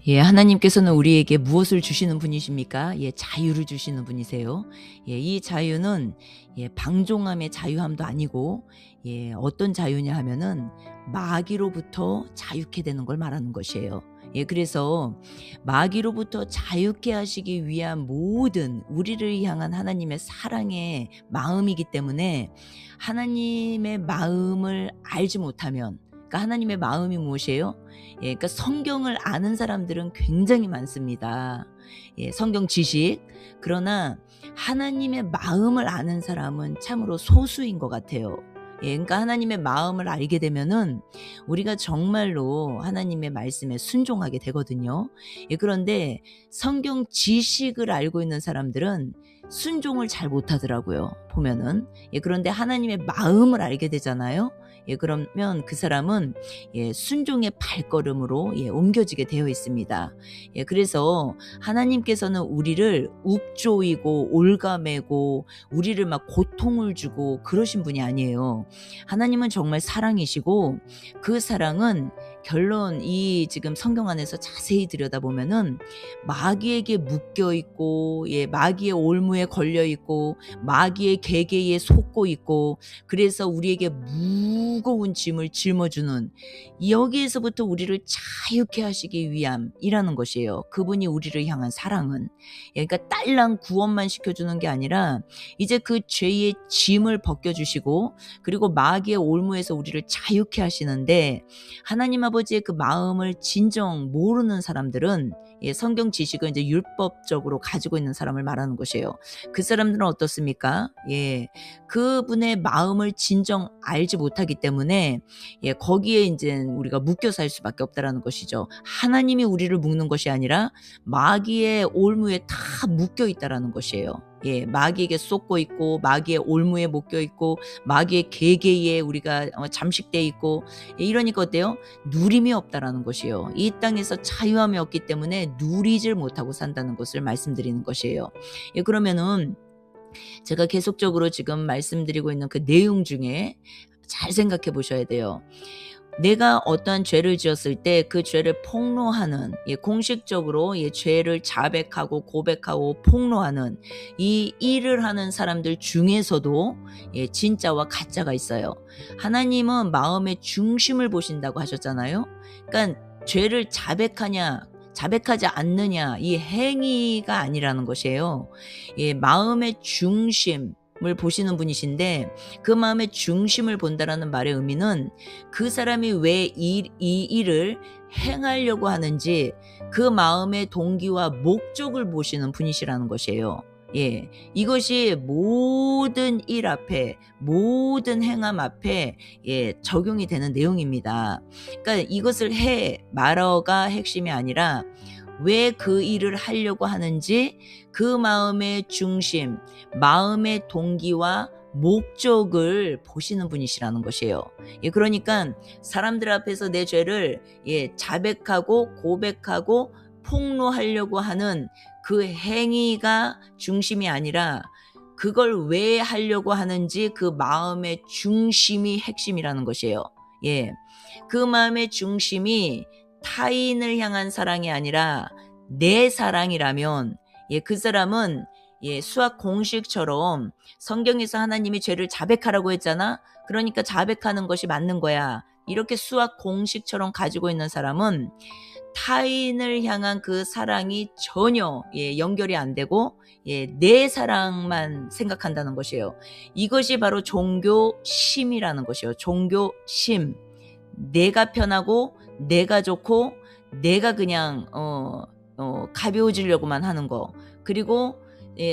예, 하나님께서는 우리에게 무엇을 주시는 분이십니까? 예, 자유를 주시는 분이세요. 예, 이 자유는 방종함의 자유함도 아니고, 어떤 자유냐 하면은 마귀로부터 자유케 되는 걸 말하는 것이에요. 예, 그래서 마귀로부터 자유케 하시기 위한 모든 우리를 향한 하나님의 사랑의 마음이기 때문에 하나님의 마음을 알지 못하면, 그러니까 하나님의 마음이 무엇이에요? 그러니까 성경을 아는 사람들은 굉장히 많습니다. 성경 지식. 그러나 하나님의 마음을 아는 사람은 참으로 소수인 것 같아요. 그러니까 하나님의 마음을 알게 되면은 우리가 정말로 하나님의 말씀에 순종하게 되거든요. 그런데 성경 지식을 알고 있는 사람들은 순종을 잘 못하더라고요. 보면은. 그런데 하나님의 마음을 알게 되잖아요. 그러면 그 사람은 순종의 발걸음으로 옮겨지게 되어 있습니다. 그래서 하나님께서는 우리를 욱조이고 올가매고 우리를 막 고통을 주고 그러신 분이 아니에요. 하나님은 정말 사랑이시고, 그 사랑은 결론 이 지금 성경 안에서 자세히 들여다보면은 마귀에게 묶여 있고, 마귀의 올무에 걸려 있고, 마귀의 계계에 속고 있고, 그래서 우리에게 무거운 짐을 짊어주는, 여기에서부터 우리를 자유케 하시기 위함이라는 것이에요. 그분이 우리를 향한 사랑은. 그러니까 딸랑 구원만 시켜주는 게 아니라 이제 그 죄의 짐을 벗겨주시고, 그리고 마귀의 올무에서 우리를 자유케 하시는데, 하나님 아버지의 그 마음을 진정 모르는 사람들은, 성경 지식을 이제 율법적으로 가지고 있는 사람을 말하는 것이에요. 그 사람들은 어떻습니까? 그분의 마음을 진정 알지 못하기 때문에 거기에 이제 우리가 묶여 살 수밖에 없다라는 것이죠. 하나님이 우리를 묶는 것이 아니라 마귀의 올무에 다 묶여 있다라는 것이에요. 마귀에게 쏟고 있고, 마귀의 올무에 묶여 있고, 마귀의 계계에 우리가 잠식돼 있고, 이러니까 어때요? 누림이 없다라는 것이에요. 이 땅에서 자유함이 없기 때문에 누리질 못하고 산다는 것을 말씀드리는 것이에요. 그러면은 제가 계속적으로 지금 말씀드리고 있는 그 내용 중에 잘 생각해 보셔야 돼요. 내가 어떠한 죄를 지었을 때 그 죄를 폭로하는, 공식적으로 죄를 자백하고 고백하고 폭로하는 이 일을 하는 사람들 중에서도 진짜와 가짜가 있어요. 하나님은 마음의 중심을 보신다고 하셨잖아요. 그러니까 죄를 자백하지 않느냐, 이 행위가 아니라는 것이에요. 마음의 중심을 보시는 분이신데, 그 마음의 중심을 본다라는 말의 의미는 그 사람이 왜 이 일을 행하려고 하는지 그 마음의 동기와 목적을 보시는 분이시라는 것이에요. 이것이 모든 일 앞에, 모든 행함 앞에 적용이 되는 내용입니다. 그러니까 이것을 말어가 핵심이 아니라 왜 그 일을 하려고 하는지 그 마음의 중심, 마음의 동기와 목적을 보시는 분이시라는 것이에요. 그러니까 사람들 앞에서 내 죄를 자백하고 고백하고 폭로하려고 하는 그 행위가 중심이 아니라, 그걸 왜 하려고 하는지 그 마음의 중심이 핵심이라는 것이에요. 그 마음의 중심이 타인을 향한 사랑이 아니라 내 사랑이라면, 그 사람은 수학 공식처럼 성경에서 하나님이 죄를 자백하라고 했잖아. 그러니까 자백하는 것이 맞는 거야. 이렇게 수학 공식처럼 가지고 있는 사람은 타인을 향한 그 사랑이 전혀 연결이 안 되고 내 사랑만 생각한다는 것이에요. 이것이 바로 종교심이라는 것이에요. 종교심. 내가 편하고 내가 좋고 내가 그냥 가벼워지려고만 하는 거. 그리고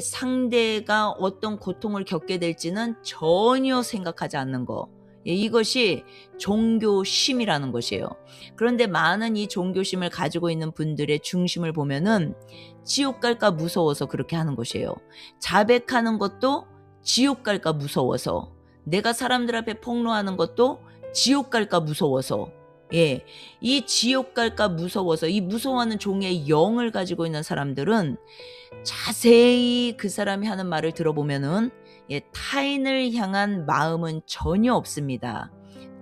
상대가 어떤 고통을 겪게 될지는 전혀 생각하지 않는 거. 이것이 종교심이라는 것이에요. 그런데 많은 이 종교심을 가지고 있는 분들의 중심을 보면은 지옥 갈까 무서워서 그렇게 하는 것이에요. 자백하는 것도 지옥 갈까 무서워서, 내가 사람들 앞에 폭로하는 것도 지옥 갈까 무서워서, 이 지옥 갈까 무서워서, 이 무서워하는 종의 영을 가지고 있는 사람들은 자세히 그 사람이 하는 말을 들어보면은 타인을 향한 마음은 전혀 없습니다.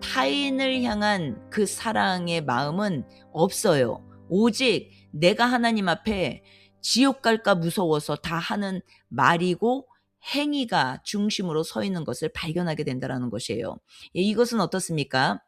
타인을 향한 그 사랑의 마음은 없어요. 오직 내가 하나님 앞에 지옥 갈까 무서워서 다 하는 말이고 행위가 중심으로 서 있는 것을 발견하게 된다는 것이에요. 예, 이것은 어떻습니까?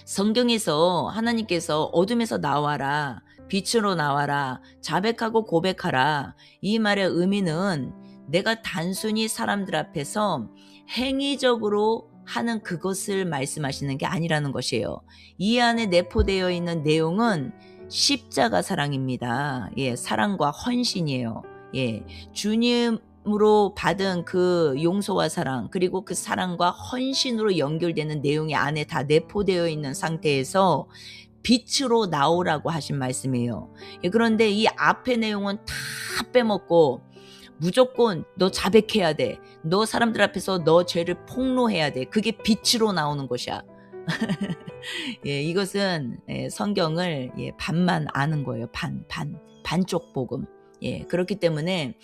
성경에서 하나님께서 어둠에서 나와라, 빛으로 나와라, 자백하고 고백하라, 이 말의 의미는 내가 단순히 사람들 앞에서 행위적으로 하는 그것을 말씀하시는 게 아니라는 것이에요. 이 안에 내포되어 있는 내용은 십자가 사랑입니다. 예, 사랑과 헌신이에요. 예, 주님으로 받은 그 용서와 사랑, 그리고 그 사랑과 헌신으로 연결되는 내용이 안에 다 내포되어 있는 상태에서 빛으로 나오라고 하신 말씀이에요. 예, 그런데 이 앞의 내용은 다 빼먹고 무조건 너 자백해야 돼. 너 사람들 앞에서 너 죄를 폭로해야 돼. 그게 빛으로 나오는 것이야. 예, 이것은 성경을 반만 아는 거예요. 반쪽 복음. 예, 그렇기 때문에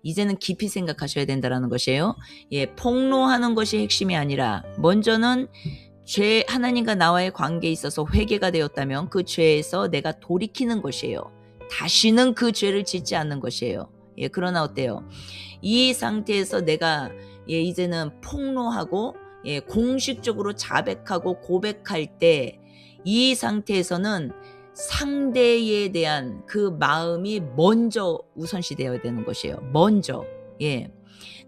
이제는 깊이 생각하셔야 된다는 것이에요. 예, 폭로하는 것이 핵심이 아니라 먼저는 하나님과 나와의 관계에 있어서 회개가 되었다면 그 죄에서 내가 돌이키는 것이에요. 다시는 그 죄를 짓지 않는 것이에요. 예, 그러나 어때요? 이 상태에서 내가 이제는 폭로하고 공식적으로 자백하고 고백할 때 이 상태에서는 상대에 대한 그 마음이 먼저 우선시 되어야 되는 것이에요. 먼저. 예.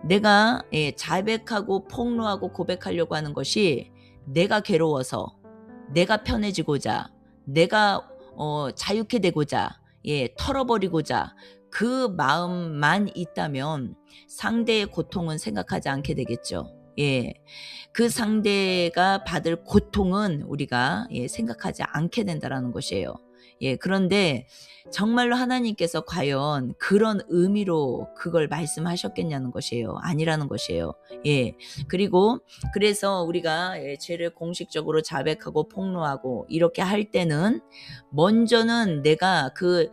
내가 자백하고 폭로하고 고백하려고 하는 것이 내가 괴로워서, 내가 편해지고자, 내가 자유케 되고자, 털어버리고자 그 마음만 있다면 상대의 고통은 생각하지 않게 되겠죠. 예, 그 상대가 받을 고통은 우리가 생각하지 않게 된다라는 것이에요. 예, 그런데 정말로 하나님께서 과연 그런 의미로 그걸 말씀하셨겠냐는 것이에요. 아니라는 것이에요. 예, 그리고 그래서 우리가 죄를 공식적으로 자백하고 폭로하고 이렇게 할 때는 먼저는 내가 그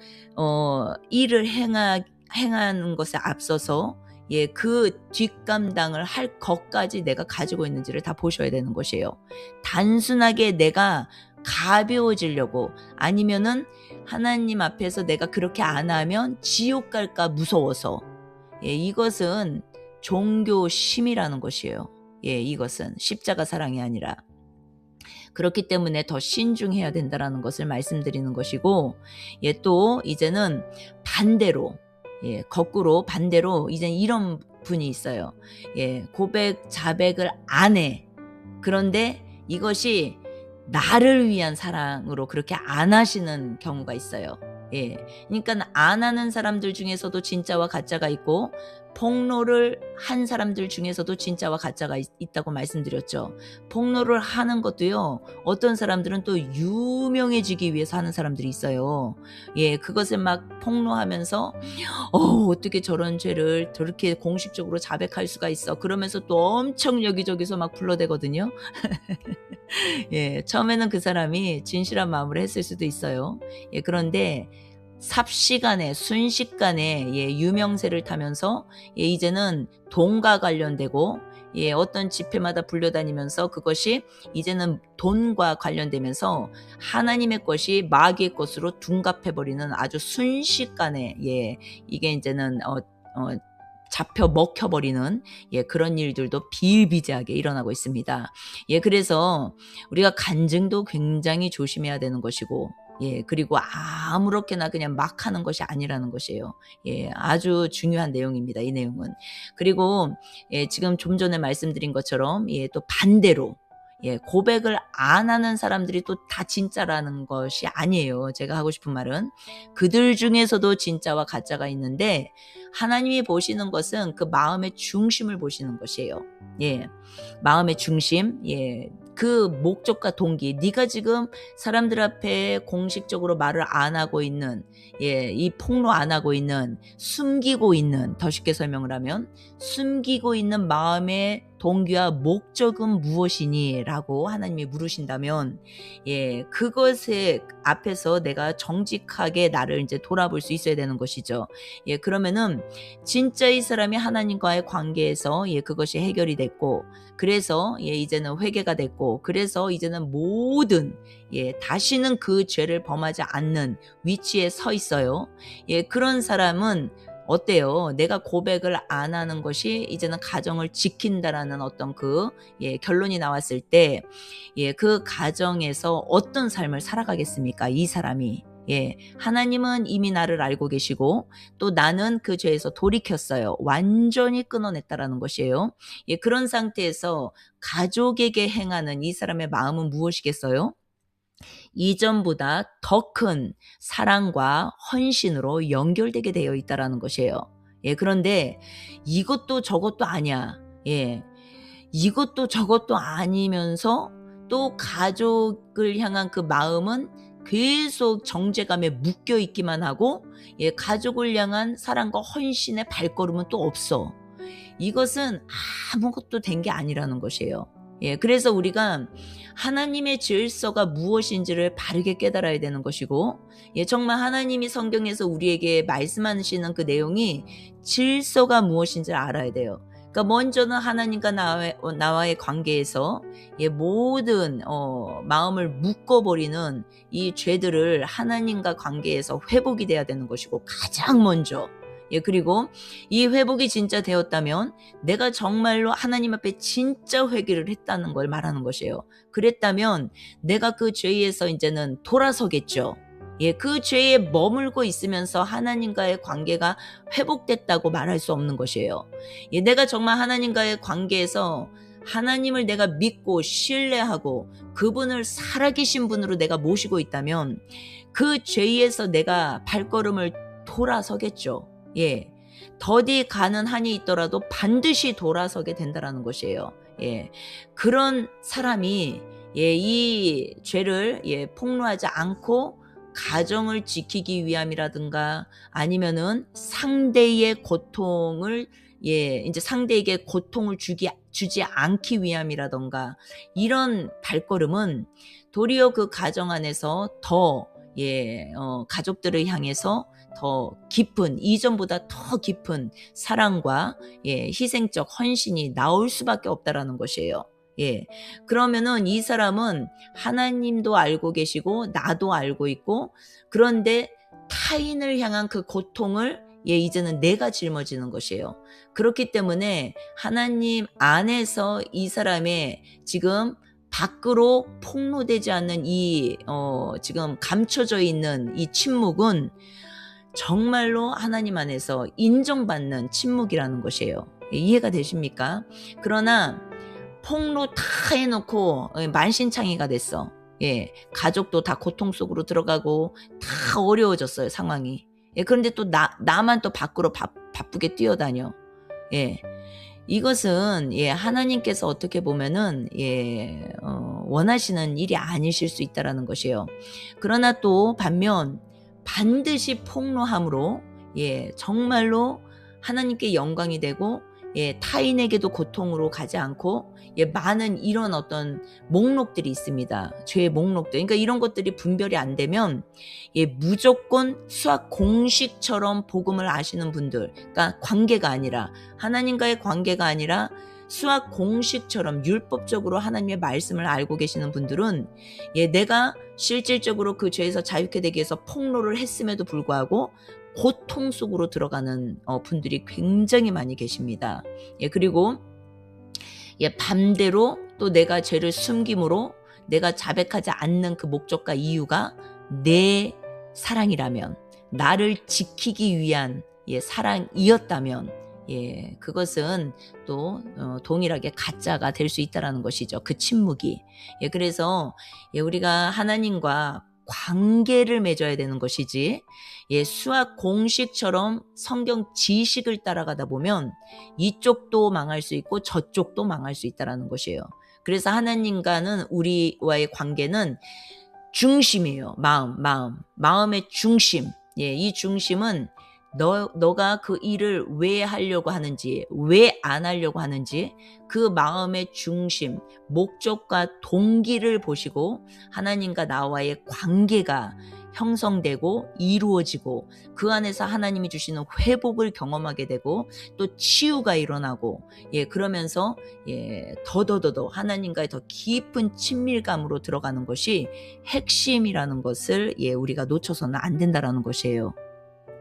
일을 행하는 것에 앞서서 그 뒷감당을 할 것까지 내가 가지고 있는지를 다 보셔야 되는 것이에요. 단순하게 내가 가벼워지려고, 아니면은 하나님 앞에서 내가 그렇게 안 하면 지옥 갈까 무서워서, 이것은 종교심이라는 것이에요. 이것은 십자가 사랑이 아니라. 그렇기 때문에 더 신중해야 된다는 것을 말씀드리는 것이고, 또 이제는 반대로, 거꾸로 반대로 이제 이런 분이 있어요. 고백, 자백을 안 해. 그런데 이것이 나를 위한 사랑으로 그렇게 안 하시는 경우가 있어요. 그러니까 안 하는 사람들 중에서도 진짜와 가짜가 있고, 폭로를 한 사람들 중에서도 진짜와 가짜가 있다고 말씀드렸죠. 폭로를 하는 것도요, 어떤 사람들은 또 유명해지기 위해서 하는 사람들이 있어요. 그것을 막 폭로하면서 어떻게 저런 죄를 저렇게 공식적으로 자백할 수가 있어. 그러면서 또 엄청 여기저기서 막 불러대거든요. 처음에는 그 사람이 진실한 마음으로 했을 수도 있어요. 그런데 삽시간에, 순식간에 유명세를 타면서 이제는 돈과 관련되고, 어떤 집회마다 불려다니면서 그것이 이제는 돈과 관련되면서 하나님의 것이 마귀의 것으로 둔갑해버리는 아주 순식간에 이게 이제는 잡혀 먹혀버리는 그런 일들도 비일비재하게 일어나고 있습니다. 그래서 우리가 간증도 굉장히 조심해야 되는 것이고, 그리고 아무렇게나 그냥 막 하는 것이 아니라는 것이에요. 아주 중요한 내용입니다. 이 내용은. 그리고 지금 좀 전에 말씀드린 것처럼 또 반대로 고백을 안 하는 사람들이 또 다 진짜라는 것이 아니에요. 제가 하고 싶은 말은 그들 중에서도 진짜와 가짜가 있는데, 하나님이 보시는 것은 그 마음의 중심을 보시는 것이에요. 마음의 중심, 그 목적과 동기, 네가 지금 사람들 앞에 공식적으로 말을 안 하고 있는, 이 폭로 안 하고 있는, 숨기고 있는, 더 쉽게 설명을 하면 숨기고 있는 마음의 동기와 목적은 무엇이니? 라고 하나님이 물으신다면, 그것에 앞에서 내가 정직하게 나를 이제 돌아볼 수 있어야 되는 것이죠. 그러면은 진짜 이 사람이 하나님과의 관계에서 그것이 해결이 됐고, 그래서 이제는 회개가 됐고, 그래서 이제는 모든 다시는 그 죄를 범하지 않는 위치에 서 있어요. 그런 사람은 어때요? 내가 고백을 안 하는 것이 이제는 가정을 지킨다라는 어떤 결론이 나왔을 때, 그 가정에서 어떤 삶을 살아가겠습니까? 이 사람이. 하나님은 이미 나를 알고 계시고, 또 나는 그 죄에서 돌이켰어요. 완전히 끊어냈다라는 것이에요. 그런 상태에서 가족에게 행하는 이 사람의 마음은 무엇이겠어요? 이전보다 더 큰 사랑과 헌신으로 연결되게 되어 있다라는 것이에요. 그런데 이것도 저것도 아니야. 이것도 저것도 아니면서 또 가족을 향한 그 마음은 계속 정죄감에 묶여 있기만 하고, 가족을 향한 사랑과 헌신의 발걸음은 또 없어. 이것은 아무것도 된 게 아니라는 것이에요. 그래서 우리가 하나님의 질서가 무엇인지를 바르게 깨달아야 되는 것이고, 정말 하나님이 성경에서 우리에게 말씀하시는 그 내용이 질서가 무엇인지를 알아야 돼요. 그러니까 먼저는 하나님과 나와의 관계에서 모든 마음을 묶어버리는 이 죄들을 하나님과 관계에서 회복이 돼야 되는 것이고, 가장 먼저. 그리고 이 회복이 진짜 되었다면 내가 정말로 하나님 앞에 진짜 회개를 했다는 걸 말하는 것이에요. 그랬다면 내가 그 죄에서 이제는 돌아서겠죠. 그 죄에 머물고 있으면서 하나님과의 관계가 회복됐다고 말할 수 없는 것이에요. 내가 정말 하나님과의 관계에서 하나님을 내가 믿고 신뢰하고 그분을 살아계신 분으로 내가 모시고 있다면 그 죄에서 내가 발걸음을 돌아서겠죠. 더디 가는 한이 있더라도 반드시 돌아서게 된다라는 것이에요. 그런 사람이 이 죄를 폭로하지 않고 가정을 지키기 위함이라든가, 아니면은 상대의 고통을 이제 상대에게 고통을 주지 않기 위함이라든가, 이런 발걸음은 도리어 그 가정 안에서 더 가족들을 향해서 더 깊은, 이전보다 더 깊은 사랑과 희생적 헌신이 나올 수밖에 없다라는 것이에요. 그러면은 이 사람은 하나님도 알고 계시고 나도 알고 있고, 그런데 타인을 향한 그 고통을 이제는 내가 짊어지는 것이에요. 그렇기 때문에 하나님 안에서 이 사람의 지금 밖으로 폭로되지 않는 지금 감춰져 있는 이 침묵은 정말로 하나님 안에서 인정받는 침묵이라는 것이에요. 이해가 되십니까? 그러나 폭로 다 해놓고 만신창이가 됐어. 가족도 다 고통 속으로 들어가고 다 어려워졌어요, 상황이. 그런데 또 나만 또 밖으로 바쁘게 뛰어다녀. 이것은 하나님께서 어떻게 보면은 원하시는 일이 아니실 수 있다라는 것이에요. 그러나 또 반면 반드시 폭로함으로 정말로 하나님께 영광이 되고 타인에게도 고통으로 가지 않고 많은 이런 어떤 목록들이 있습니다. 죄의 목록들. 그러니까 이런 것들이 분별이 안 되면 무조건 수학 공식처럼 복음을 아시는 분들, 그러니까 관계가 아니라, 하나님과의 관계가 아니라 수학 공식처럼 율법적으로 하나님의 말씀을 알고 계시는 분들은 내가 실질적으로 그 죄에서 자유케 되기 위해서 폭로를 했음에도 불구하고 고통 속으로 들어가는 분들이 굉장히 많이 계십니다. 그리고 반대로 또 내가 죄를 숨김으로 내가 자백하지 않는 그 목적과 이유가 내 사랑이라면, 나를 지키기 위한 사랑이었다면 그것은 또 동일하게 가짜가 될 수 있다라는 것이죠. 그 침묵이. 그래서 우리가 하나님과 관계를 맺어야 되는 것이지, 수학 공식처럼 성경 지식을 따라가다 보면 이쪽도 망할 수 있고 저쪽도 망할 수 있다라는 것이에요. 그래서 하나님과는 우리와의 관계는 중심이에요. 마음의 중심. 이 중심은 너가 그 일을 왜 하려고 하는지, 왜 안 하려고 하는지 그 마음의 중심, 목적과 동기를 보시고 하나님과 나와의 관계가 형성되고 이루어지고 그 안에서 하나님이 주시는 회복을 경험하게 되고 또 치유가 일어나고 그러면서 더더더더 하나님과의 더 깊은 친밀감으로 들어가는 것이 핵심이라는 것을 우리가 놓쳐서는 안 된다라는 것이에요.